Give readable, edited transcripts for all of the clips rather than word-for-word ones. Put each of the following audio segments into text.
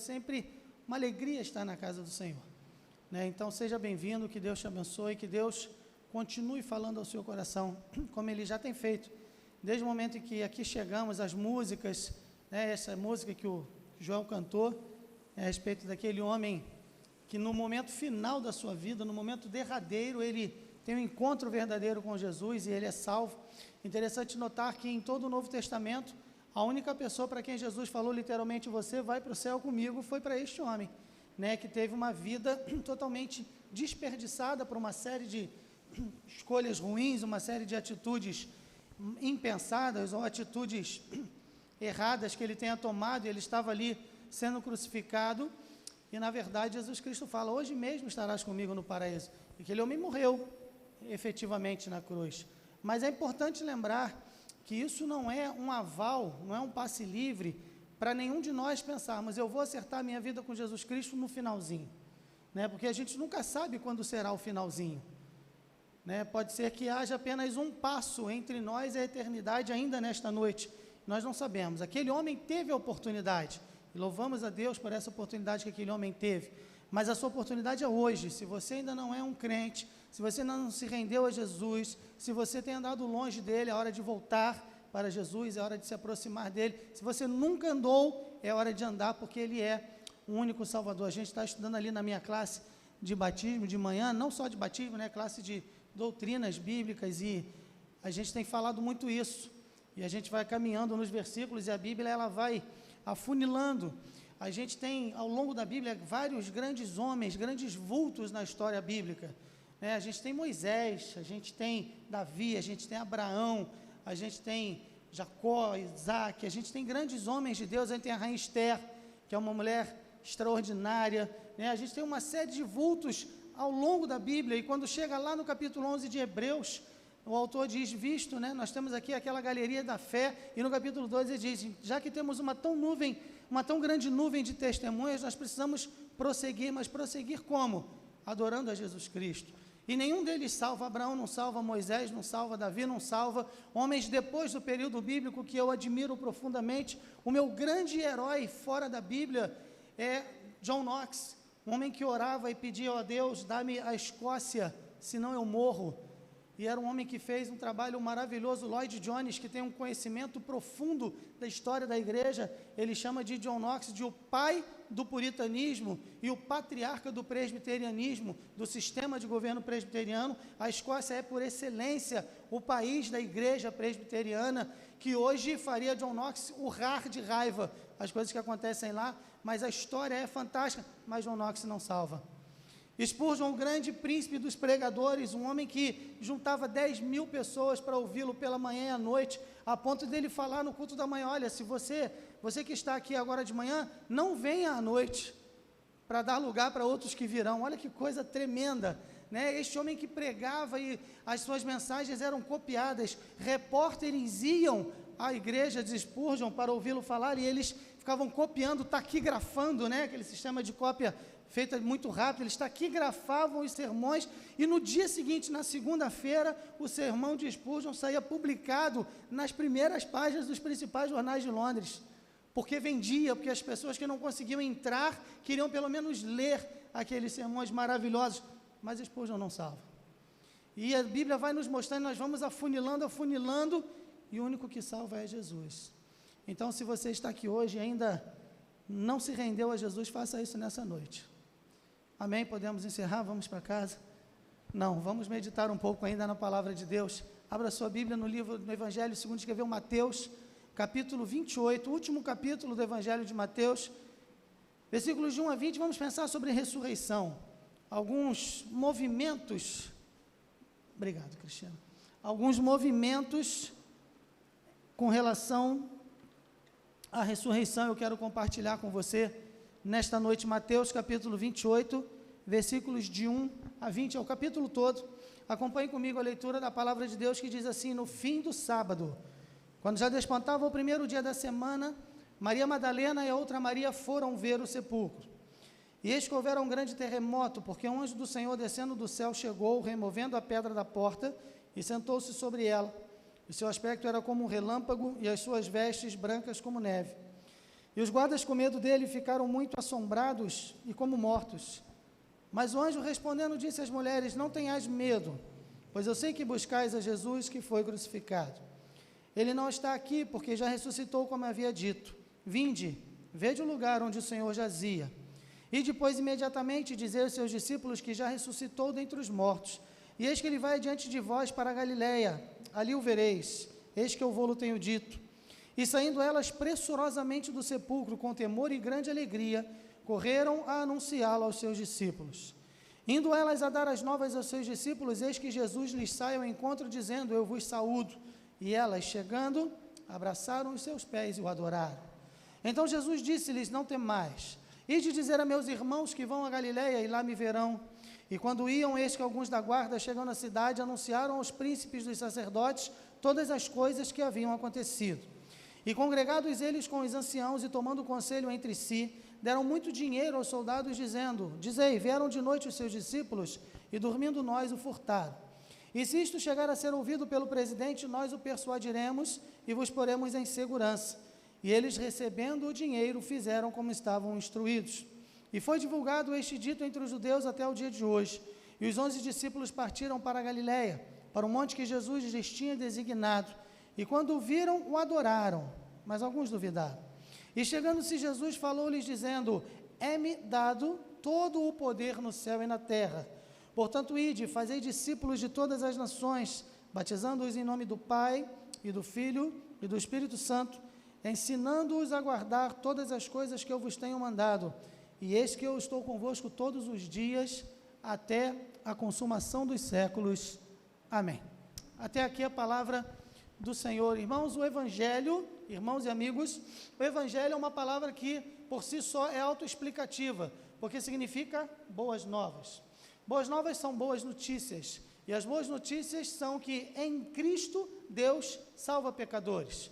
Sempre uma alegria estar na casa do Senhor, né? Então seja bem-vindo, que Deus te abençoe, que Deus continue falando ao seu coração, como Ele já tem feito, desde o momento em que aqui chegamos, as músicas, né, essa música que o Joel cantou, a respeito daquele homem que no momento final da sua vida, no momento derradeiro, ele tem um encontro verdadeiro com Jesus e ele é salvo. Interessante notar que em todo o Novo Testamento, a única pessoa para quem Jesus falou literalmente, você vai para o céu comigo, foi para este homem, né, que teve uma vida totalmente desperdiçada por uma série de escolhas ruins, uma série de atitudes impensadas ou atitudes erradas que ele tenha tomado, e ele estava ali sendo crucificado, e na verdade Jesus Cristo fala, hoje mesmo estarás comigo no paraíso, e aquele homem morreu efetivamente na cruz. Mas é importante lembrar que isso não é um aval, não é um passe livre para nenhum de nós pensarmos, eu vou acertar a minha vida com Jesus Cristo no finalzinho, né? Porque a gente nunca sabe quando será o finalzinho, né? Pode ser que haja apenas um passo entre nós e a eternidade ainda nesta noite, nós não sabemos. Aquele homem teve a oportunidade, e louvamos a Deus por essa oportunidade que aquele homem teve, mas a sua oportunidade é hoje. Se você ainda não é um crente, se você não se rendeu a Jesus, se você tem andado longe dele, é hora de voltar para Jesus, é hora de se aproximar dele. Se você nunca andou, é hora de andar, porque ele é o único Salvador. A gente está estudando ali na minha classe de batismo de manhã, não só de batismo, né, classe de doutrinas bíblicas, e a gente tem falado muito isso, e a gente vai caminhando nos versículos, e a Bíblia ela vai afunilando. A gente tem, ao longo da Bíblia, vários grandes homens, grandes vultos na história bíblica, né? A gente tem Moisés, a gente tem Davi, a gente tem Abraão, a gente tem Jacó, Isaac, a gente tem grandes homens de Deus, a gente tem a rainha Esther, que é uma mulher extraordinária, né? A gente tem uma série de vultos ao longo da Bíblia, e quando chega lá no capítulo 11 de Hebreus, o autor diz, visto, né, nós temos aqui aquela galeria da fé, e no capítulo 12 ele diz, já que temos uma tão grande nuvem de testemunhas, nós precisamos prosseguir, mas prosseguir como? Adorando a Jesus Cristo. E nenhum deles salva. Abraão não salva, Moisés não salva, Davi não salva, homens depois do período bíblico que eu admiro profundamente. O meu grande herói fora da Bíblia é John Knox, um homem que orava e pedia a Deus, dá-me a Escócia, senão eu morro. E era um homem que fez um trabalho maravilhoso. Lloyd Jones, que tem um conhecimento profundo da história da igreja, ele chama de John Knox de o pai do puritanismo e o patriarca do presbiterianismo, do sistema de governo presbiteriano. A Escócia é, por excelência, o país da igreja presbiteriana, que hoje faria John Knox urrar de raiva as coisas que acontecem lá, mas a história é fantástica, mas John Knox não salva. Spurgeon, o grande príncipe dos pregadores, um homem que juntava 10.000 pessoas para ouvi-lo pela manhã e à noite, a ponto dele falar no culto da manhã, olha, se você que está aqui agora de manhã, não venha à noite, para dar lugar para outros que virão. Olha que coisa tremenda, né? Este homem que pregava e as suas mensagens eram copiadas, repórteres iam à igreja de Spurgeon para ouvi-lo falar, e eles ficavam copiando, taquigrafando, né? Aquele sistema de cópia feita muito rápido, eles taquigrafavam os sermões, e no dia seguinte, na segunda-feira, o sermão de Spurgeon saía publicado nas primeiras páginas dos principais jornais de Londres, porque vendia, porque as pessoas que não conseguiam entrar, queriam pelo menos ler aqueles sermões maravilhosos, mas Spurgeon não salva. E a Bíblia vai nos mostrando, nós vamos afunilando, e o único que salva é Jesus. Então, se você está aqui hoje e ainda não se rendeu a Jesus, faça isso nessa noite. Amém? Podemos encerrar? Vamos para casa? Não, vamos meditar um pouco ainda na palavra de Deus. Abra sua Bíblia no livro do Evangelho segundo escreveu Mateus, capítulo 28, último capítulo do Evangelho de Mateus, versículos de 1 a 20, vamos pensar sobre ressurreição. Alguns movimentos, obrigado, Cristiano, alguns movimentos com relação à ressurreição eu quero compartilhar com você nesta noite. Mateus capítulo 28, versículos de 1 a 20, é o capítulo todo. Acompanhe comigo a leitura da palavra de Deus, que diz assim: no fim do sábado, quando já despontava o primeiro dia da semana, Maria Madalena e a outra Maria foram ver o sepulcro. E eis que houvera um grande terremoto, porque um anjo do Senhor descendo do céu chegou, removendo a pedra da porta, e sentou-se sobre ela. O seu aspecto era como um relâmpago, e as suas vestes brancas como neve. E os guardas, com medo dele, ficaram muito assombrados e como mortos. Mas o anjo, respondendo, disse às mulheres: não tenhais medo, pois eu sei que buscais a Jesus que foi crucificado. Ele não está aqui, porque já ressuscitou, como havia dito. Vinde, vede o lugar onde o Senhor jazia. E depois, imediatamente, dizer aos seus discípulos que já ressuscitou dentre os mortos. E eis que ele vai diante de vós para a Galiléia, ali o vereis. Eis que eu vou-lo tenho dito. E saindo elas pressurosamente do sepulcro, com temor e grande alegria, correram a anunciá-lo aos seus discípulos. Indo elas a dar as novas aos seus discípulos, eis que Jesus lhes sai ao encontro, dizendo: eu vos saúdo. E elas, chegando, abraçaram os seus pés e o adoraram. Então Jesus disse-lhes: não temais. Ide dizer a meus irmãos que vão a Galiléia e lá me verão. E quando iam, eis que alguns da guarda, chegando à cidade, anunciaram aos príncipes dos sacerdotes todas as coisas que haviam acontecido. E congregados eles com os anciãos e tomando conselho entre si, deram muito dinheiro aos soldados, dizendo: dizei, vieram de noite os seus discípulos, e dormindo nós o furtaram. E se isto chegar a ser ouvido pelo presidente, nós o persuadiremos e vos poremos em segurança. E eles, recebendo o dinheiro, fizeram como estavam instruídos. E foi divulgado este dito entre os judeus até o dia de hoje. E os 11 discípulos partiram para a Galiléia, para o monte que Jesus lhes tinha designado. E quando o viram, o adoraram, mas alguns duvidaram. E chegando-se Jesus, falou-lhes, dizendo: é-me dado todo o poder no céu e na terra. Portanto, ide, fazei discípulos de todas as nações, batizando-os em nome do Pai, e do Filho, e do Espírito Santo, ensinando-os a guardar todas as coisas que eu vos tenho mandado. E eis que eu estou convosco todos os dias, até a consumação dos séculos. Amém. Até aqui a palavra do Senhor. Irmãos, o Evangelho, irmãos e amigos, o Evangelho é uma palavra que, por si só, é autoexplicativa, porque significa boas novas. Boas novas são boas notícias, e as boas notícias são que em Cristo Deus salva pecadores.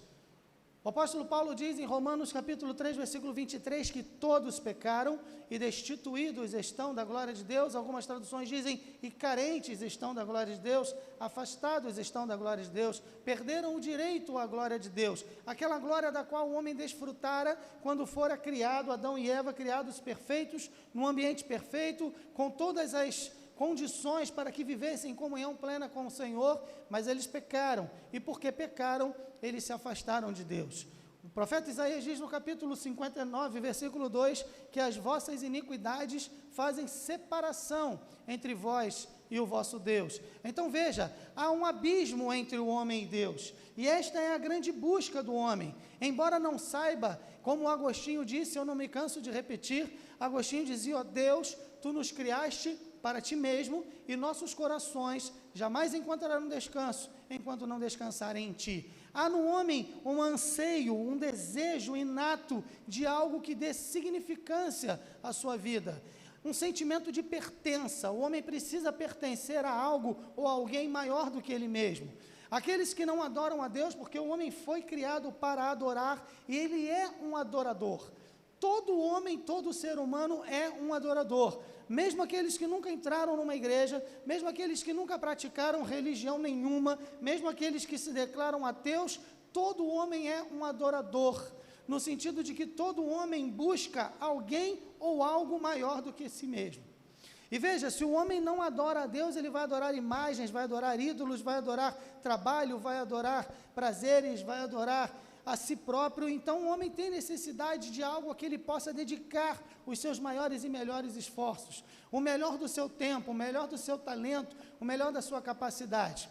O apóstolo Paulo diz em Romanos capítulo 3, versículo 23, que todos pecaram e destituídos estão da glória de Deus. Algumas traduções dizem, e carentes estão da glória de Deus, afastados estão da glória de Deus, perderam o direito à glória de Deus, aquela glória da qual o homem desfrutara quando fora criado, Adão e Eva, criados perfeitos, num ambiente perfeito, com todas as condições para que vivessem em comunhão plena com o Senhor, mas eles pecaram, e porque pecaram, eles se afastaram de Deus. O profeta Isaías diz no capítulo 59, versículo 2, que as vossas iniquidades fazem separação entre vós e o vosso Deus. Então veja, há um abismo entre o homem e Deus, e esta é a grande busca do homem. Embora não saiba, como Agostinho disse, eu não me canso de repetir, Agostinho dizia: ó Deus, tu nos criaste para ti mesmo, e nossos corações jamais encontrarão descanso, enquanto não descansarem em ti. Há no homem um anseio, um desejo inato de algo que dê significância à sua vida, um sentimento de pertença. O homem precisa pertencer a algo ou a alguém maior do que ele mesmo. Aqueles que não adoram a Deus, porque o homem foi criado para adorar, e ele é um adorador. Todo homem, todo ser humano é um adorador. Mesmo aqueles que nunca entraram numa igreja, mesmo aqueles que nunca praticaram religião nenhuma, mesmo aqueles que se declaram ateus, todo homem é um adorador, no sentido de que todo homem busca alguém ou algo maior do que si mesmo. E veja, se o homem não adora a Deus, ele vai adorar imagens, vai adorar ídolos, vai adorar trabalho, vai adorar prazeres, vai adorar a si próprio. Então o homem tem necessidade de algo a que ele possa dedicar os seus maiores e melhores esforços, o melhor do seu tempo, o melhor do seu talento, o melhor da sua capacidade.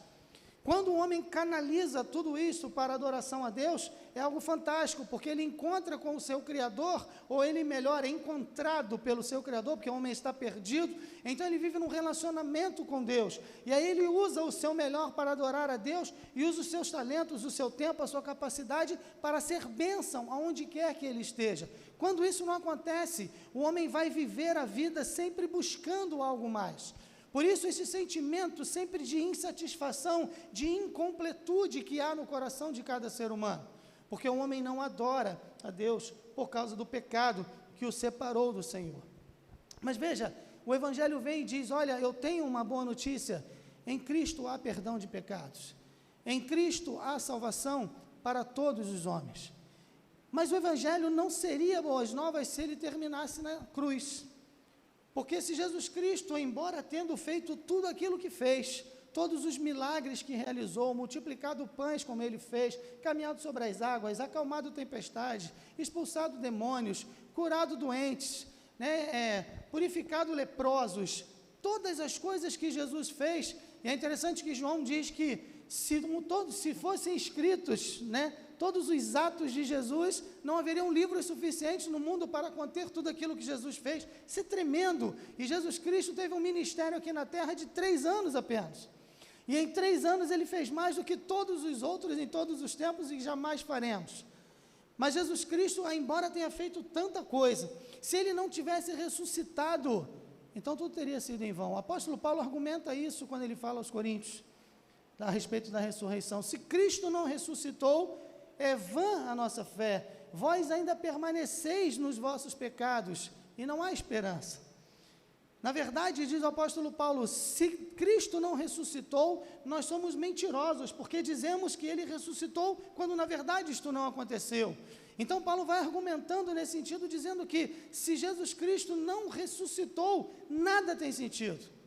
Quando o homem canaliza tudo isso para a adoração a Deus, é algo fantástico, porque ele encontra com o seu Criador, ou ele, melhor, é encontrado pelo seu Criador, porque o homem está perdido, então ele vive num relacionamento com Deus, e aí ele usa o seu melhor para adorar a Deus, e usa os seus talentos, o seu tempo, a sua capacidade, para ser bênção aonde quer que ele esteja. Quando isso não acontece, o homem vai viver a vida sempre buscando algo mais. Por isso, esse sentimento sempre de insatisfação, de incompletude que há no coração de cada ser humano, porque o homem não adora a Deus por causa do pecado que o separou do Senhor. Mas veja, o Evangelho vem e diz: olha, eu tenho uma boa notícia, em Cristo há perdão de pecados, em Cristo há salvação para todos os homens. Mas o Evangelho não seria boas novas se ele terminasse na cruz. Porque se Jesus Cristo, embora tendo feito tudo aquilo que fez, todos os milagres que realizou, multiplicado pães como ele fez, caminhado sobre as águas, acalmado tempestades, expulsado demônios, curado doentes, purificado leprosos, todas as coisas que Jesus fez, e é interessante que João diz que se fossem escritos, todos os atos de Jesus, não haveriam livros suficientes no mundo para conter tudo aquilo que Jesus fez. Isso é tremendo. E Jesus Cristo teve um ministério aqui na terra de 3 anos apenas. E em 3 anos ele fez mais do que todos os outros em todos os tempos e jamais faremos. Mas Jesus Cristo, embora tenha feito tanta coisa, se ele não tivesse ressuscitado, então tudo teria sido em vão. O apóstolo Paulo argumenta isso quando ele fala aos Coríntios, a respeito da ressurreição. Se Cristo não ressuscitou, é vã a nossa fé, vós ainda permaneceis nos vossos pecados, e não há esperança. Na verdade, diz o apóstolo Paulo, se Cristo não ressuscitou, nós somos mentirosos, porque dizemos que ele ressuscitou, quando na verdade isto não aconteceu. Então Paulo vai argumentando nesse sentido, dizendo que se Jesus Cristo não ressuscitou, nada tem sentido.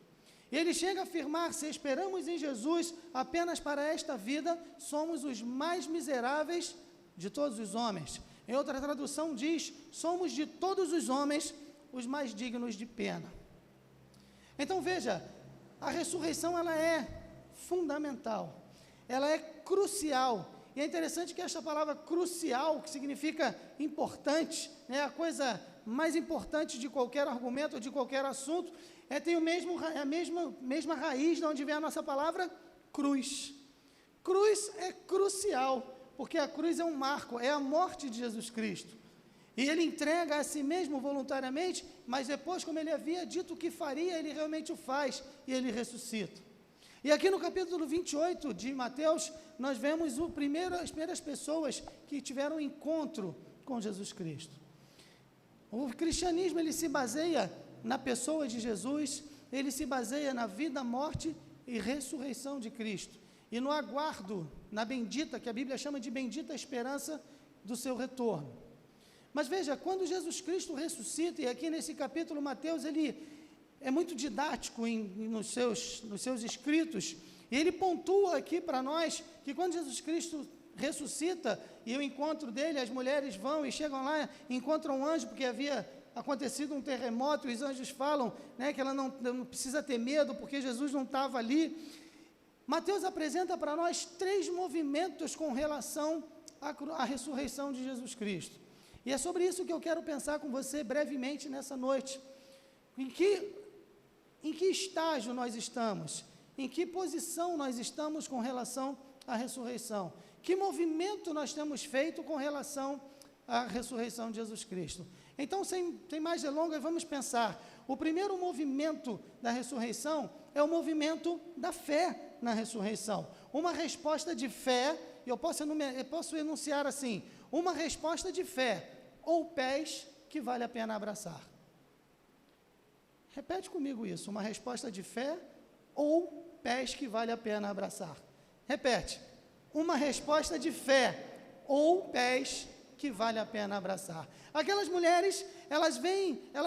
E ele chega a afirmar, se esperamos em Jesus apenas para esta vida, somos os mais miseráveis de todos os homens. Em outra tradução diz, somos de todos os homens os mais dignos de pena. Então veja, a ressurreição ela é fundamental, ela é crucial. E é interessante que esta palavra crucial, que significa importante, a coisa mais importante de qualquer argumento ou de qualquer assunto, tem a mesma raiz de onde vem a nossa palavra cruz. Cruz é crucial, porque a cruz é um marco, é a morte de Jesus Cristo. E ele entrega a si mesmo voluntariamente, mas depois, como ele havia dito que faria, ele realmente o faz, e ele ressuscita. E aqui no capítulo 28 de Mateus, nós vemos as primeiras pessoas que tiveram encontro com Jesus Cristo. O cristianismo, ele se baseia na pessoa de Jesus, ele se baseia na vida, morte e ressurreição de Cristo, e no aguardo, na bendita, que a Bíblia chama de bendita esperança do seu retorno. Mas veja, quando Jesus Cristo ressuscita, e aqui nesse capítulo Mateus, ele é muito didático nos seus escritos, e ele pontua aqui para nós, que quando Jesus Cristo ressuscita, e o encontro dele, as mulheres vão e chegam lá, encontram um anjo, porque havia acontecido um terremoto, e os anjos falam, que ela não precisa ter medo, porque Jesus não estava ali. Mateus apresenta para nós 3 movimentos com relação à ressurreição de Jesus Cristo. E é sobre isso que eu quero pensar com você brevemente nessa noite. Em que estágio nós estamos? Em que posição nós estamos com relação à ressurreição? Que movimento nós temos feito com relação à ressurreição de Jesus Cristo? Então, sem mais delongas, vamos pensar. O primeiro movimento da ressurreição é o movimento da fé na ressurreição. Uma resposta de fé, eu posso enunciar assim, uma resposta de fé, ou pés que vale a pena abraçar. Repete comigo isso, uma resposta de fé, ou pés que vale a pena abraçar. Repete, uma resposta de fé, ou pés que vale a pena abraçar. Aquelas mulheres, elas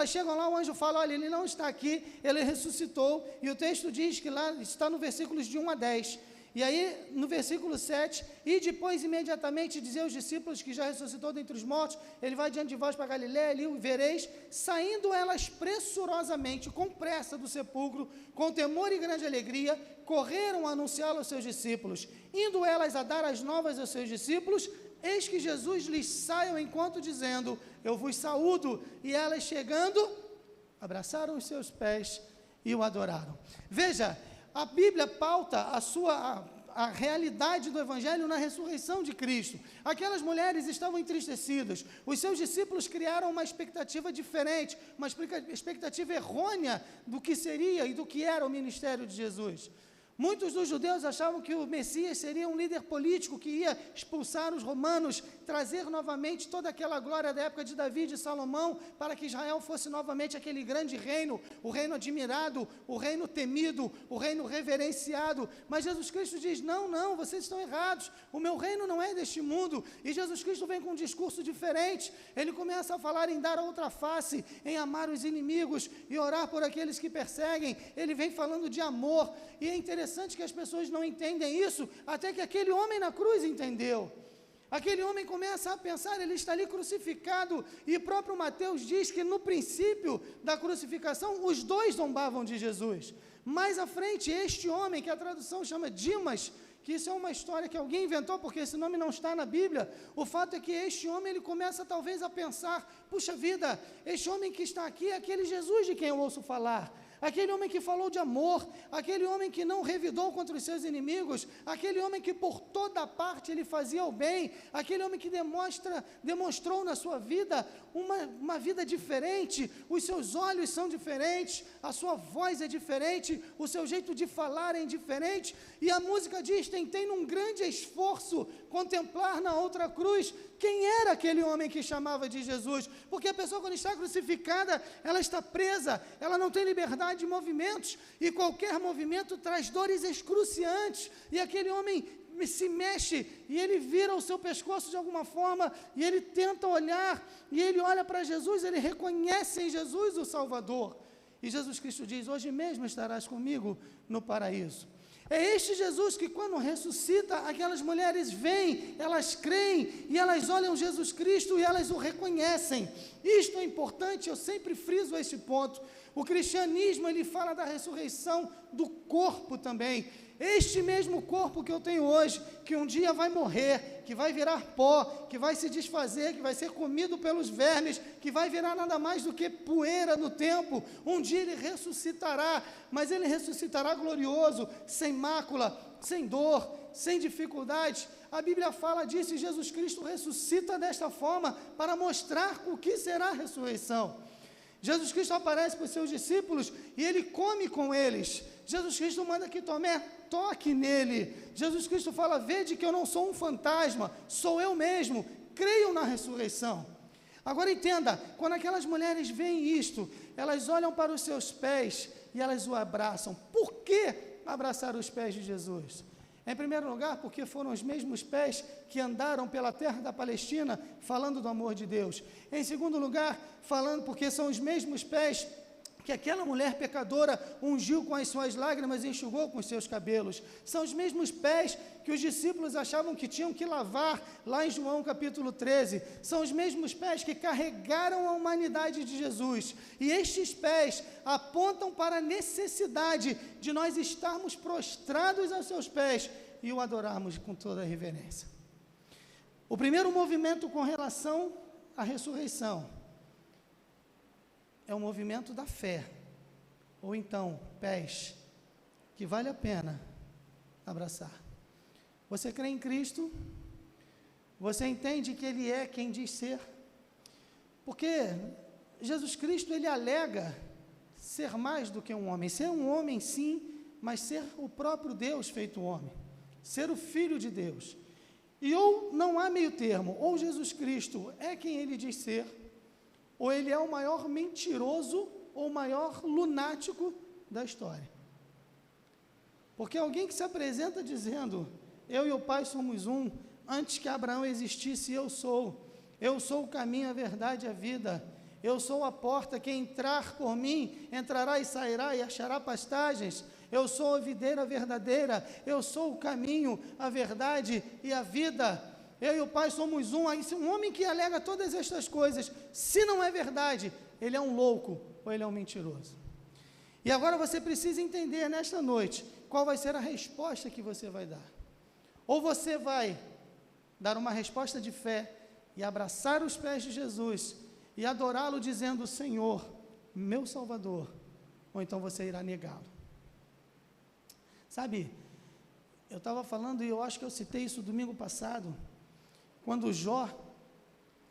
chegam lá, o anjo fala, olha, ele não está aqui, ele ressuscitou, e o texto diz que lá está no versículos de 1 a 10, e aí no versículo 7, e depois imediatamente dizer aos discípulos que já ressuscitou dentre os mortos, ele vai diante de vós para Galiléia, ali o vereis, saindo elas pressurosamente, com pressa do sepulcro, com temor e grande alegria, correram a anunciá-lo aos seus discípulos, indo elas a dar as novas aos seus discípulos, eis que Jesus lhes sai ao encontro dizendo, eu vos saúdo, e elas chegando, abraçaram os seus pés e o adoraram. Veja, a Bíblia pauta a realidade do Evangelho na ressurreição de Cristo. Aquelas mulheres estavam entristecidas, os seus discípulos criaram uma expectativa diferente, uma expectativa errônea do que seria e do que era o ministério de Jesus. Muitos dos judeus achavam que o Messias seria um líder político que ia expulsar os romanos, trazer novamente toda aquela glória da época de Davi e de Salomão, para que Israel fosse novamente aquele grande reino, o reino admirado, o reino temido, o reino reverenciado. Mas Jesus Cristo diz, não, vocês estão errados, o meu reino não é deste mundo. E Jesus Cristo vem com um discurso diferente, ele começa a falar em dar a outra face, em amar os inimigos e orar por aqueles que perseguem. Ele vem falando de amor, e é interessante que as pessoas não entendem isso, até que aquele homem na cruz entendeu. Aquele homem começa a pensar, ele está ali crucificado, e o próprio Mateus diz que no princípio da crucificação, os dois zombavam de Jesus. Mais à frente, este homem, que a tradução chama Dimas, que isso é uma história que alguém inventou, porque esse nome não está na Bíblia, o fato é que este homem, ele começa talvez a pensar, puxa vida, este homem que está aqui é aquele Jesus de quem eu ouço falar, aquele homem que falou de amor, aquele homem que não revidou contra os seus inimigos, aquele homem que por toda parte ele fazia o bem, aquele homem que demonstrou na sua vida uma vida diferente, os seus olhos são diferentes, a sua voz é diferente, o seu jeito de falar é diferente, e a música diz, tentei num grande esforço contemplar na outra cruz quem era aquele homem que chamava de Jesus, porque a pessoa quando está crucificada, ela está presa, ela não tem liberdade de movimentos, e qualquer movimento traz dores excruciantes, e aquele homem se mexe, e ele vira o seu pescoço de alguma forma, e ele tenta olhar, e ele olha para Jesus, ele reconhece em Jesus o Salvador, e Jesus Cristo diz, hoje mesmo estarás comigo no paraíso. É este Jesus que quando ressuscita, aquelas mulheres vêm, elas creem, e elas olham Jesus Cristo e elas o reconhecem. Isto é importante, eu sempre friso este ponto. O cristianismo, ele fala da ressurreição do corpo também. Este mesmo corpo que eu tenho hoje, que um dia vai morrer, que vai virar pó, que vai se desfazer, que vai ser comido pelos vermes, que vai virar nada mais do que poeira no tempo, um dia ele ressuscitará, mas ele ressuscitará glorioso, sem mácula, sem dor, sem dificuldades. A Bíblia fala disso e Jesus Cristo ressuscita desta forma para mostrar o que será a ressurreição. Jesus Cristo aparece para os seus discípulos e ele come com eles. Jesus Cristo manda que Tomé toque nele. Jesus Cristo fala, vede que eu não sou um fantasma, sou eu mesmo, creiam na ressurreição. Agora entenda, quando aquelas mulheres veem isto, elas olham para os seus pés e elas o abraçam. Por que abraçar os pés de Jesus? Em primeiro lugar, porque foram os mesmos pés que andaram pela terra da Palestina, falando do amor de Deus. Em segundo lugar, falando porque são os mesmos pés que aquela mulher pecadora ungiu com as suas lágrimas e enxugou com os seus cabelos. São os mesmos pés que os discípulos achavam que tinham que lavar, lá em João capítulo 13. São os mesmos pés que carregaram a humanidade de Jesus. E estes pés apontam para a necessidade de nós estarmos prostrados aos seus pés e o adorarmos com toda a reverência. O primeiro movimento com relação à ressurreição é o movimento da fé, ou então, pés, que vale a pena abraçar. Você crê em Cristo? Você entende que Ele é quem diz ser? Porque Jesus Cristo, Ele alega ser mais do que um homem, ser um homem sim, mas ser o próprio Deus feito homem, ser o Filho de Deus. E ou não há meio termo, ou Jesus Cristo é quem Ele diz ser, ou ele é o maior mentiroso ou o maior lunático da história. Porque alguém que se apresenta dizendo, eu e o Pai somos um, antes que Abraão existisse, eu sou o caminho, a verdade e a vida, eu sou a porta, quem entrar por mim, entrará e sairá e achará pastagens, eu sou a videira verdadeira, eu sou o caminho, a verdade e a vida, eu e o Pai somos um. Um homem que alega todas estas coisas, se não é verdade, ele é um louco ou ele é um mentiroso. E agora você precisa entender nesta noite, qual vai ser a resposta que você vai dar. Ou você vai dar uma resposta de fé e abraçar os pés de Jesus e adorá-lo dizendo, Senhor, meu Salvador, ou então você irá negá-lo. Sabe, eu estava falando e eu acho que eu citei isso domingo passado, quando Jó,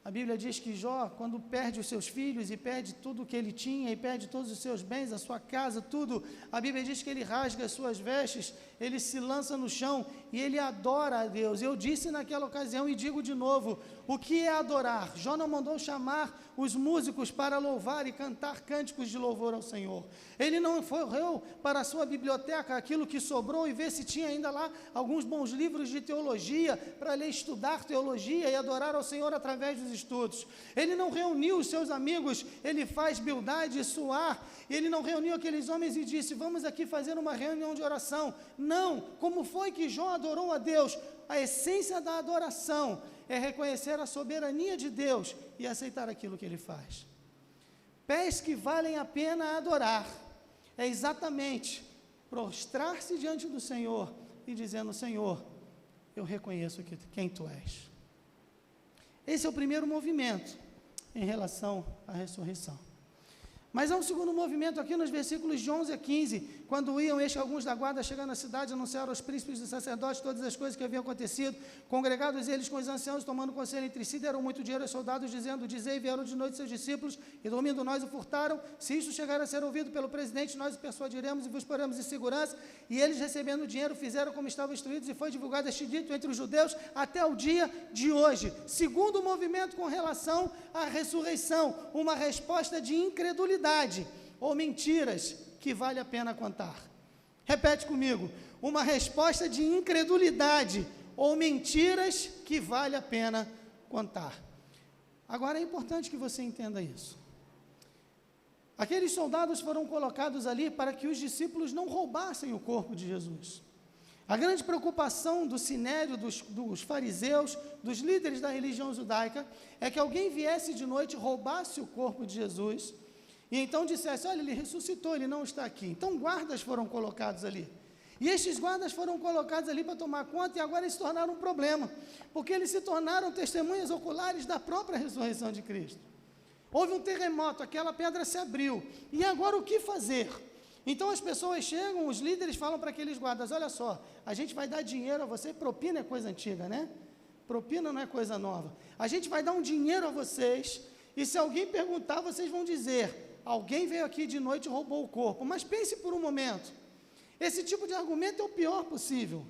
a Bíblia diz que Jó, quando perde os seus filhos e perde tudo o que ele tinha e perde todos os seus bens, a sua casa, tudo, a Bíblia diz que ele rasga as suas vestes ele se lança no chão e ele adora a Deus. Eu disse naquela ocasião e digo de novo, o que é adorar? Jó não mandou chamar os músicos para louvar e cantar cânticos de louvor ao Senhor. Ele não correu para a sua biblioteca, aquilo que sobrou, e ver se tinha ainda lá alguns bons livros de teologia, para ler, estudar teologia e adorar ao Senhor através dos estudos. Ele não reuniu os seus amigos, ele faz Bildade e Suar, ele não reuniu aqueles homens e disse, vamos aqui fazer uma reunião de oração. Não, como foi que Jó adorou a Deus? A essência da adoração é reconhecer a soberania de Deus e aceitar aquilo que Ele faz. Pés que valem a pena adorar é exatamente prostrar-se diante do Senhor e dizendo, Senhor, eu reconheço quem Tu és. Esse é o primeiro movimento em relação à ressurreição. Mas há um segundo movimento aqui nos versículos de 11 a 15, quando iam alguns da guarda chegando na cidade, anunciaram aos príncipes dos sacerdotes todas as coisas que haviam acontecido, congregados eles com os anciãos, tomando conselho entre si, deram muito dinheiro aos soldados, dizendo, dizei, vieram de noite seus discípulos, e dormindo nós o furtaram, se isso chegar a ser ouvido pelo presidente, nós o persuadiremos e vos poremos em segurança, e eles recebendo o dinheiro, fizeram como estavam instruídos, e foi divulgado este dito entre os judeus, até o dia de hoje. Segundo movimento com relação à ressurreição, uma resposta de incredulidade, ou mentiras que vale a pena contar. Repete comigo, uma resposta de incredulidade ou mentiras que vale a pena contar. Agora é importante que você entenda isso. Aqueles soldados foram colocados ali para que os discípulos não roubassem o corpo de Jesus. A grande preocupação do sinédrio, dos fariseus, dos líderes da religião judaica, é que alguém viesse de noite, roubasse o corpo de Jesus, e então dissesse, olha, ele ressuscitou, ele não está aqui. Então guardas foram colocados ali. E estes guardas foram colocados ali para tomar conta, e agora eles se tornaram um problema, porque eles se tornaram testemunhas oculares da própria ressurreição de Cristo. Houve um terremoto, aquela pedra se abriu, e agora o que fazer? Então as pessoas chegam, os líderes falam para aqueles guardas, olha só, a gente vai dar dinheiro a você, propina é coisa antiga, né? Propina não é coisa nova. A gente vai dar um dinheiro a vocês, e se alguém perguntar, vocês vão dizer, alguém veio aqui de noite e roubou o corpo. Mas pense por um momento, esse tipo de argumento é o pior possível,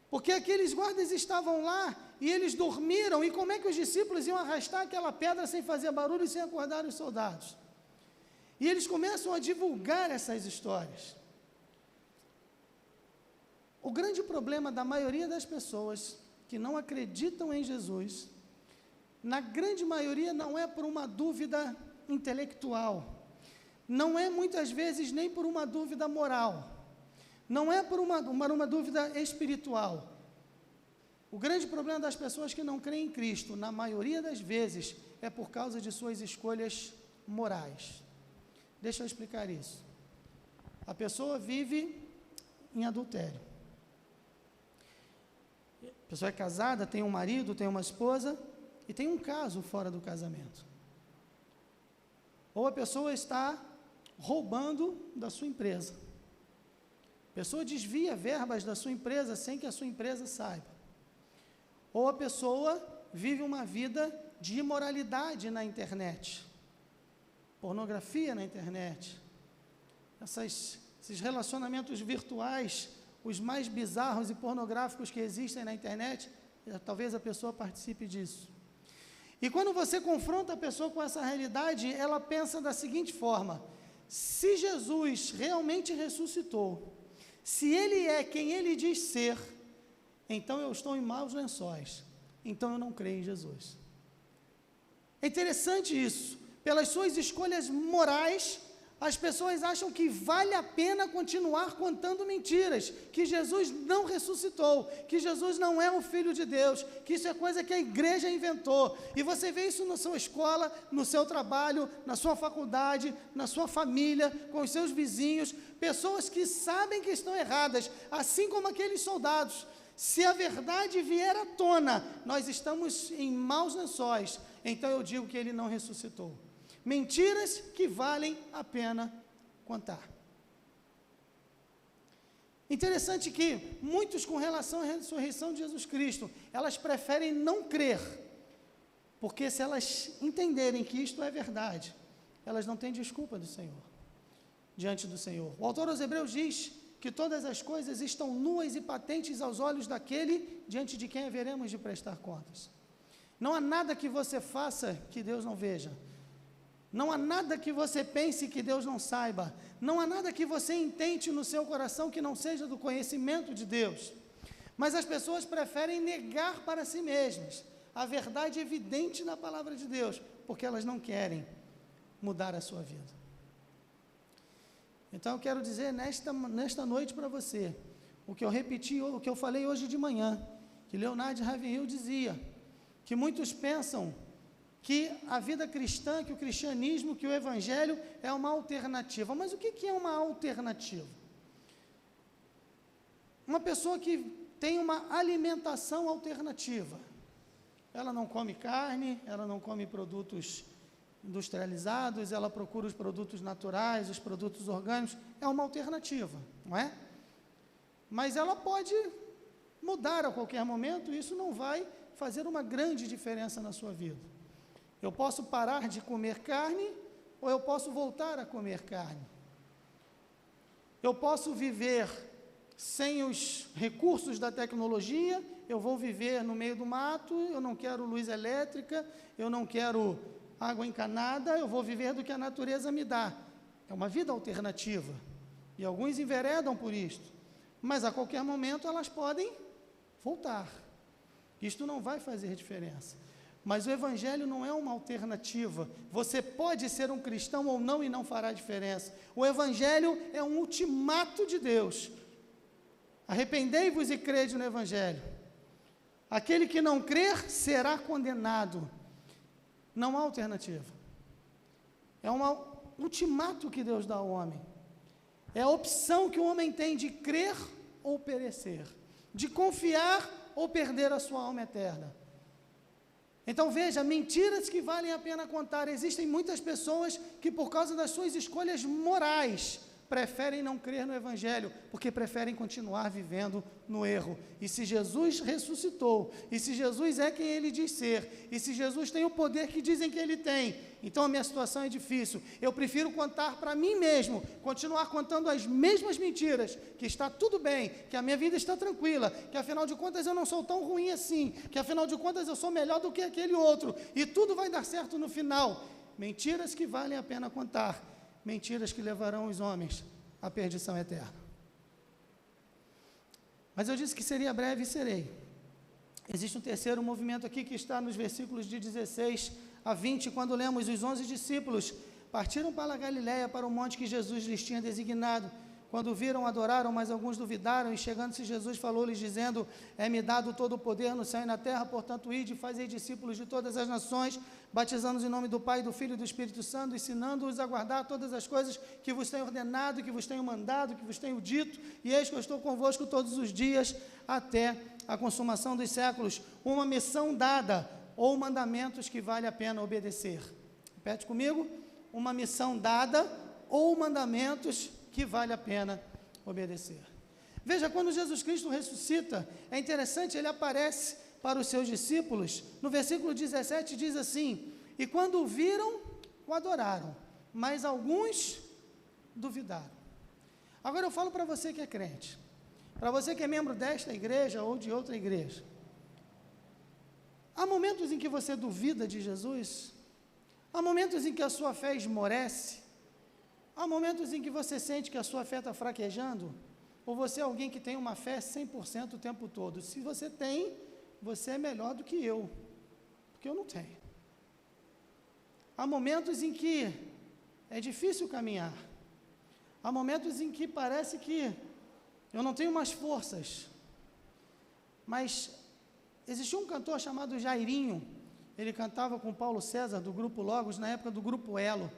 porque aqueles guardas estavam lá, e eles dormiram, e como é que os discípulos iam arrastar aquela pedra sem fazer barulho e sem acordar os soldados? E eles começam a divulgar essas histórias. O grande problema da maioria das pessoas que não acreditam em Jesus, na grande maioria não é por uma dúvida intelectual, não é muitas vezes nem por uma dúvida moral, não é por uma dúvida espiritual. O grande problema das pessoas que não creem em Cristo, na maioria das vezes, é por causa de suas escolhas morais. Deixa eu explicar isso. A pessoa vive em adultério. A pessoa é casada, tem um marido, tem uma esposa, e tem um caso fora do casamento. Ou a pessoa está roubando da sua empresa. A pessoa desvia verbas da sua empresa sem que a sua empresa saiba. Ou a pessoa vive uma vida de imoralidade na internet. Pornografia na internet. Esses relacionamentos virtuais, os mais bizarros e pornográficos que existem na internet, talvez a pessoa participe disso. E quando você confronta a pessoa com essa realidade, ela pensa da seguinte forma, se Jesus realmente ressuscitou, se Ele é quem Ele diz ser, então eu estou em maus lençóis, então eu não creio em Jesus. É interessante isso, pelas suas escolhas morais, as pessoas acham que vale a pena continuar contando mentiras, que Jesus não ressuscitou, que Jesus não é o Filho de Deus, que isso é coisa que a igreja inventou. E você vê isso na sua escola, no seu trabalho, na sua faculdade, na sua família, com os seus vizinhos, pessoas que sabem que estão erradas, assim como aqueles soldados. Se a verdade vier à tona, nós estamos em maus lençóis, então eu digo que Ele não ressuscitou. Mentiras que valem a pena contar. Interessante que muitos, com relação à ressurreição de Jesus Cristo, elas preferem não crer, porque se elas entenderem que isto é verdade, elas não têm desculpa do Senhor, diante do Senhor. O autor aos Hebreus diz que todas as coisas estão nuas e patentes aos olhos daquele diante de quem haveremos de prestar contas. Não há nada que você faça que Deus não veja. Não há nada que você pense que Deus não saiba. Não há nada que você intente no seu coração que não seja do conhecimento de Deus. Mas as pessoas preferem negar para si mesmas a verdade evidente na palavra de Deus, porque elas não querem mudar a sua vida. Então eu quero dizer nesta noite para você, o que eu repeti, o que eu falei hoje de manhã, que Leonardo Ravenhill dizia, que muitos pensam que a vida cristã, que o cristianismo, que o evangelho é uma alternativa. Mas o que é uma alternativa? Uma pessoa que tem uma alimentação alternativa. Ela não come carne, ela não come produtos industrializados, ela procura os produtos naturais, os produtos orgânicos, é uma alternativa, não é? Mas ela pode mudar a qualquer momento, e isso não vai fazer uma grande diferença na sua vida. Eu posso parar de comer carne, ou eu posso voltar a comer carne. Eu posso viver sem os recursos da tecnologia, eu vou viver no meio do mato, eu não quero luz elétrica, eu não quero água encanada, eu vou viver do que a natureza me dá. É uma vida alternativa. E alguns enveredam por isto. Mas a qualquer momento elas podem voltar. Isto não vai fazer diferença. Mas o evangelho não é uma alternativa. Você pode ser um cristão ou não e não fará diferença. O evangelho é um ultimato de Deus. Arrependei-vos e crede no evangelho. Aquele que não crer será condenado. Não há alternativa. É um ultimato que Deus dá ao homem. É a opção que o homem tem de crer ou perecer, de confiar ou perder a sua alma eterna. Então veja, mentiras que valem a pena contar. Existem muitas pessoas que, por causa das suas escolhas morais, preferem não crer no evangelho, porque preferem continuar vivendo no erro. E se Jesus ressuscitou, e se Jesus é quem ele diz ser, e se Jesus tem o poder que dizem que ele tem, então a minha situação é difícil. Eu prefiro contar para mim mesmo, continuar contando as mesmas mentiras, que está tudo bem, que a minha vida está tranquila, que afinal de contas eu não sou tão ruim assim, que afinal de contas eu sou melhor do que aquele outro, e tudo vai dar certo no final. Mentiras que valem a pena contar. Mentiras que levarão os homens à perdição eterna. Mas eu disse que seria breve e serei. Existe um terceiro movimento aqui que está nos versículos de 16 a 20, quando lemos: os 11 discípulos partiram para a Galiléia, para o monte que Jesus lhes tinha designado. Quando viram, adoraram, mas alguns duvidaram, e chegando-se Jesus falou-lhes, dizendo: é-me dado todo o poder no céu e na terra, portanto ide e fazei discípulos de todas as nações, batizando-os em nome do Pai, do Filho e do Espírito Santo, ensinando-os a guardar todas as coisas que vos tenho ordenado, que vos tenho mandado, que vos tenho dito, e eis que eu estou convosco todos os dias, até a consumação dos séculos. Uma missão dada, ou mandamentos que vale a pena obedecer. Repete comigo: uma missão dada, ou mandamentos que vale a pena obedecer. Veja, quando Jesus Cristo ressuscita, é interessante, ele aparece para os seus discípulos. No versículo 17 diz assim: e quando o viram, o adoraram, mas alguns duvidaram. Agora eu falo para você que é crente, para você que é membro desta igreja ou de outra igreja. Há momentos em que você duvida de Jesus, há momentos em que a sua fé esmorece, há momentos em que você sente que a sua fé está fraquejando, ou você é alguém que tem uma fé 100% o tempo todo. Se você tem, você é melhor do que eu, porque eu não tenho. Há momentos em que é difícil caminhar, há momentos em que parece que eu não tenho mais forças, mas existia um cantor chamado Jairinho, ele cantava com Paulo César, do Grupo Logos, na época do Grupo Elo.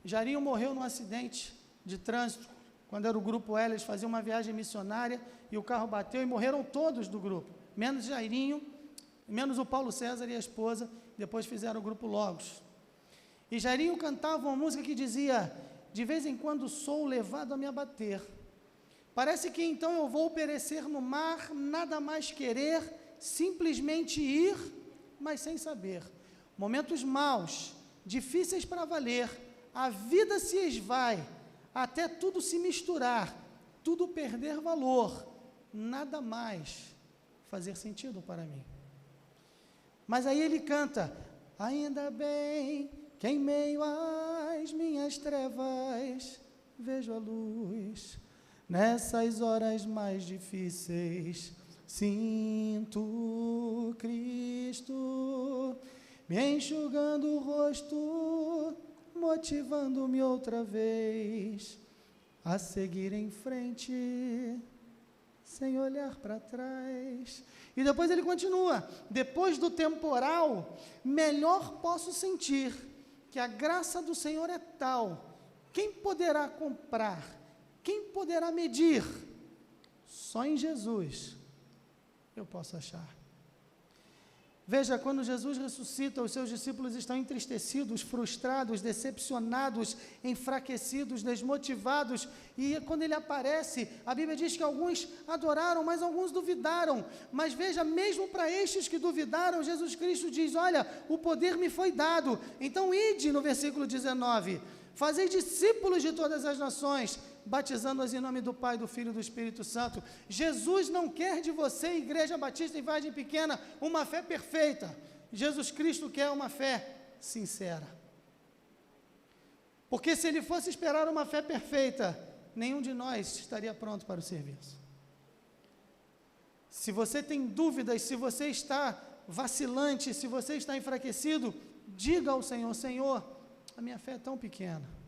Jairinho morreu num acidente de trânsito, quando era o Grupo Elo, eles faziam uma viagem missionária, e o carro bateu e morreram todos do grupo, menos Jairinho, menos o Paulo César e a esposa, depois fizeram o Grupo Logos. E Jairinho cantava uma música que dizia: de vez em quando sou levado a me abater, parece que então eu vou perecer no mar, nada mais querer, simplesmente ir, mas sem saber. Momentos maus, difíceis para valer, a vida se esvai, até tudo se misturar, tudo perder valor, nada mais fazer sentido para mim. Mas aí ele canta: ainda bem que em meio às minhas trevas vejo a luz, nessas horas mais difíceis sinto Cristo me enxugando o rosto, motivando-me outra vez a seguir em frente, sem olhar para trás. E depois ele continua: depois do temporal, melhor posso sentir que a graça do Senhor é tal, quem poderá comprar, quem poderá medir? Só em Jesus eu posso achar. Veja, quando Jesus ressuscita, os seus discípulos estão entristecidos, frustrados, decepcionados, enfraquecidos, desmotivados, e quando ele aparece, a Bíblia diz que alguns adoraram, mas alguns duvidaram. Mas veja, mesmo para estes que duvidaram, Jesus Cristo diz: olha, o poder me foi dado, então ide, no versículo 19, fazei discípulos de todas as nações, batizando-os em nome do Pai, do Filho e do Espírito Santo. Jesus não quer de você, Igreja Batista em Vargem Pequena, uma fé perfeita. Jesus Cristo quer uma fé sincera. Porque se ele fosse esperar uma fé perfeita, nenhum de nós estaria pronto para o serviço. Se você tem dúvidas, se você está vacilante, se você está enfraquecido, diga ao Senhor: Senhor, a minha fé é tão pequena.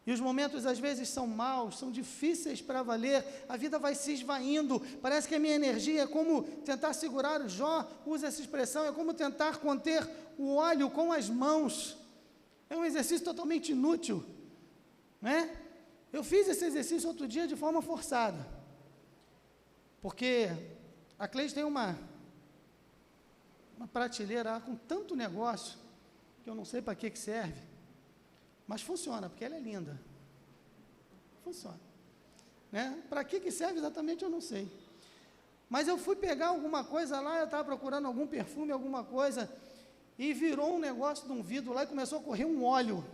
E os momentos às vezes são maus, são difíceis para valer, a vida vai se esvaindo, parece que a minha energia é como tentar segurar o Jó, usa essa expressão, é como tentar conter o óleo com as mãos. É um exercício totalmente inútil, né? Eu fiz esse exercício outro dia de forma forçada, porque a Cleide tem uma prateleira lá com tanto negócio, que eu não sei para que serve, mas funciona, porque ela é linda. Funciona. Né? Para que serve exatamente eu não sei. Mas eu fui pegar alguma coisa lá, eu estava procurando algum perfume, alguma coisa, e virou um negócio de um vidro lá e começou a correr um óleo.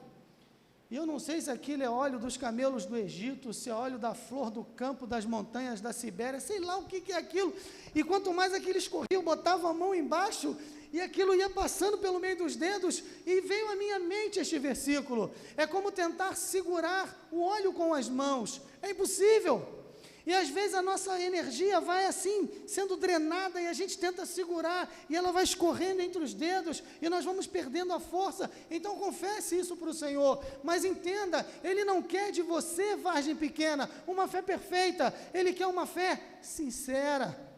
E eu não sei se aquilo é óleo dos camelos do Egito, se é óleo da flor do campo, das montanhas da Sibéria, sei lá o que é aquilo. E quanto mais aquilo escorria, eu botava a mão embaixo, e aquilo ia passando pelo meio dos dedos, e veio à minha mente este versículo: é como tentar segurar o óleo com as mãos, é impossível. E às vezes a nossa energia vai assim, sendo drenada, e a gente tenta segurar, e ela vai escorrendo entre os dedos, e nós vamos perdendo a força. Então confesse isso para o Senhor, mas entenda, Ele não quer de você, vargem pequena, uma fé perfeita, Ele quer uma fé sincera.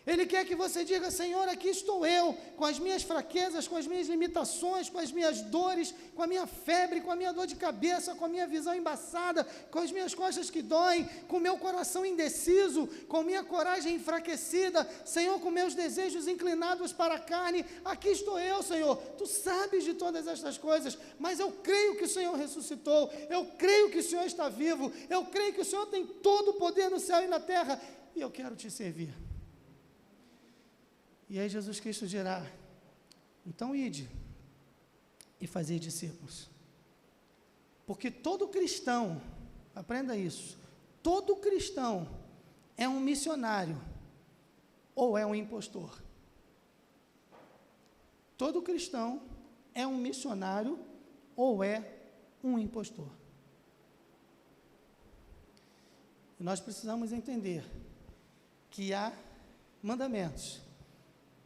Ele quer que você diga: Senhor, aqui estou eu, com as minhas fraquezas, com as minhas limitações, com as minhas dores, com a minha febre, com a minha dor de cabeça, com a minha visão embaçada, com as minhas costas que doem, com o meu coração indeciso, com a minha coragem enfraquecida, Senhor, com meus desejos inclinados para a carne. Aqui estou eu, Senhor, Tu sabes de todas estas coisas, mas eu creio que o Senhor ressuscitou, eu creio que o Senhor está vivo, eu creio que o Senhor tem todo o poder no céu e na terra, e eu quero Te servir. E aí Jesus Cristo dirá: então ide e fazei discípulos. Porque todo cristão, aprenda isso, todo cristão é um missionário ou é um impostor. Todo cristão é um missionário ou é um impostor. E nós precisamos entender que há mandamentos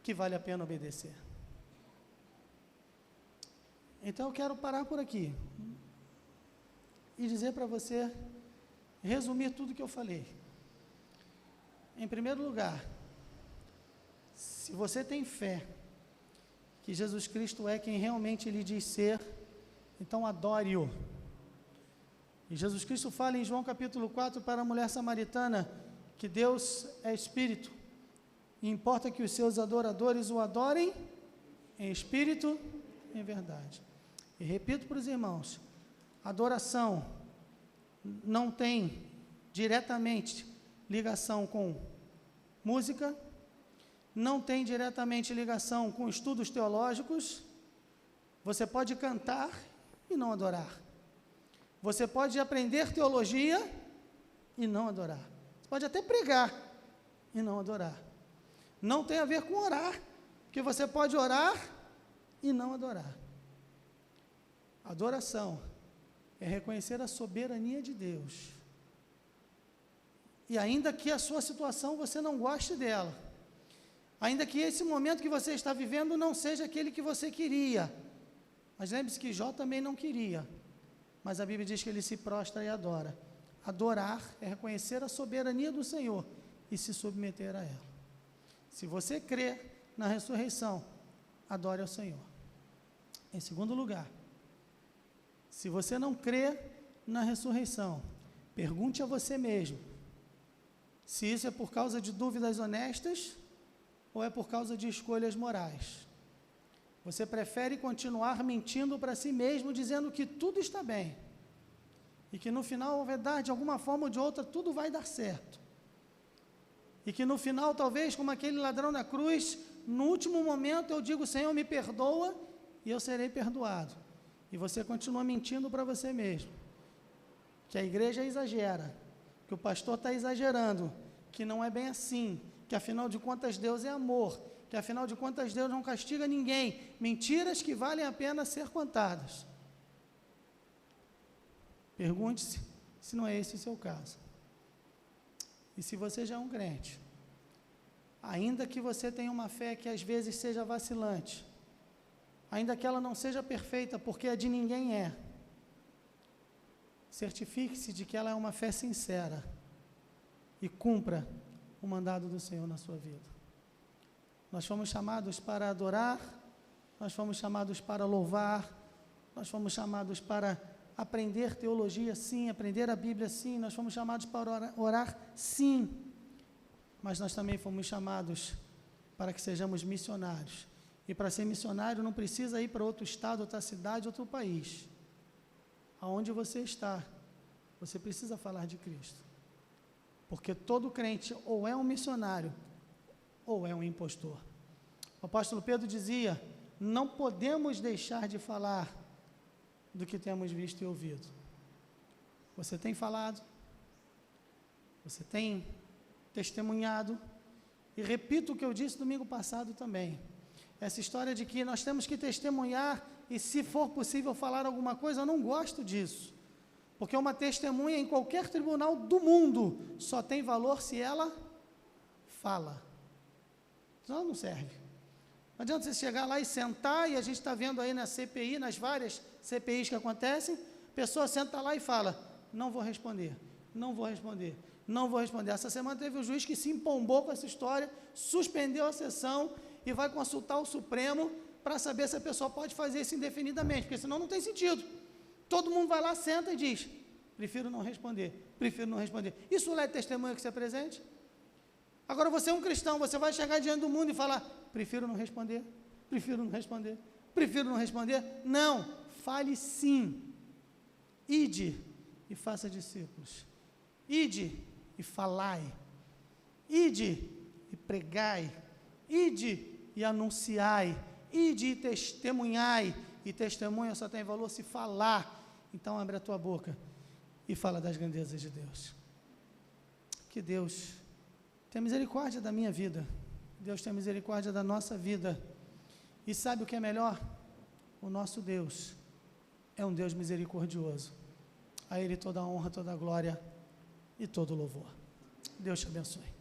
que vale a pena obedecer. Então eu quero parar por aqui e dizer para você, resumir tudo que eu falei. Em primeiro lugar, se você tem fé que Jesus Cristo é quem realmente Ele diz ser, então adore-o. E Jesus Cristo fala em João capítulo 4 para a mulher samaritana que Deus é Espírito, e importa que os seus adoradores o adorem em espírito e em verdade. E repito para os irmãos, adoração não tem diretamente ligação com música, não tem diretamente ligação com estudos teológicos. Você pode cantar e não adorar. Você pode aprender teologia e não adorar. Você pode até pregar e não adorar. Não tem a ver com orar, porque você pode orar e não adorar. Adoração é reconhecer a soberania de Deus. E ainda que a sua situação você não goste dela, ainda que esse momento que você está vivendo não seja aquele que você queria, mas lembre-se que Jó também não queria, mas a Bíblia diz que ele se prostra e adora. Adorar é reconhecer a soberania do Senhor e se submeter a ela. Se você crê na ressurreição, adore ao Senhor. Em segundo lugar, se você não crê na ressurreição, pergunte a você mesmo, se isso é por causa de dúvidas honestas ou é por causa de escolhas morais. Você prefere continuar mentindo para si mesmo, dizendo que tudo está bem, e que no final, verdade, de alguma forma ou de outra, tudo vai dar certo. E que no final, talvez, como aquele ladrão na cruz, no último momento eu digo, Senhor, me perdoa, e eu serei perdoado. E você continua mentindo para você mesmo. Que a igreja exagera, que o pastor está exagerando, que não é bem assim, que afinal de contas Deus é amor, que afinal de contas Deus não castiga ninguém. Mentiras que valem a pena ser contadas. Pergunte-se se não é esse o seu caso. E se você já é um crente, ainda que você tenha uma fé que às vezes seja vacilante, ainda que ela não seja perfeita, porque a de ninguém é, certifique-se de que ela é uma fé sincera e cumpra o mandado do Senhor na sua vida. Nós fomos chamados para adorar, nós fomos chamados para louvar, nós fomos chamados para aprender teologia, sim, aprender a Bíblia, sim, nós fomos chamados para orar, sim, mas nós também fomos chamados para que sejamos missionários. E para ser missionário não precisa ir para outro estado, outra cidade, outro país. Aonde você está, você precisa falar de Cristo. Porque todo crente ou é um missionário, ou é um impostor. O apóstolo Pedro dizia, não podemos deixar de falar do que temos visto e ouvido. Você tem falado, você tem testemunhado, e repito o que eu disse domingo passado também, essa história de que nós temos que testemunhar, e se for possível falar alguma coisa, eu não gosto disso, porque uma testemunha em qualquer tribunal do mundo só tem valor se ela fala, senão não serve. Não adianta você chegar lá e sentar, e a gente está vendo aí na CPI, nas várias CPIs que acontecem, a pessoa senta lá e fala, não vou responder, não vou responder, não vou responder. Essa semana teve um juiz que se empombou com essa história, suspendeu a sessão e vai consultar o Supremo para saber se a pessoa pode fazer isso indefinidamente, porque senão não tem sentido. Todo mundo vai lá, senta e diz, prefiro não responder, prefiro não responder. Isso não é testemunho que você apresente? Agora você é um cristão, você vai chegar diante do mundo e falar, prefiro não responder, prefiro não responder, prefiro não responder. Não, fale sim. Ide e faça discípulos. Ide e falai. Ide e pregai. Ide e anunciai. Ide e testemunhai. E testemunha só tem valor se falar. Então abre a tua boca e fala das grandezas de Deus. Que Deus tenha misericórdia da minha vida. Deus tenha misericórdia da nossa vida. E sabe o que é melhor? O nosso Deus é um Deus misericordioso. A Ele toda a honra, toda a glória e todo o louvor. Deus te abençoe.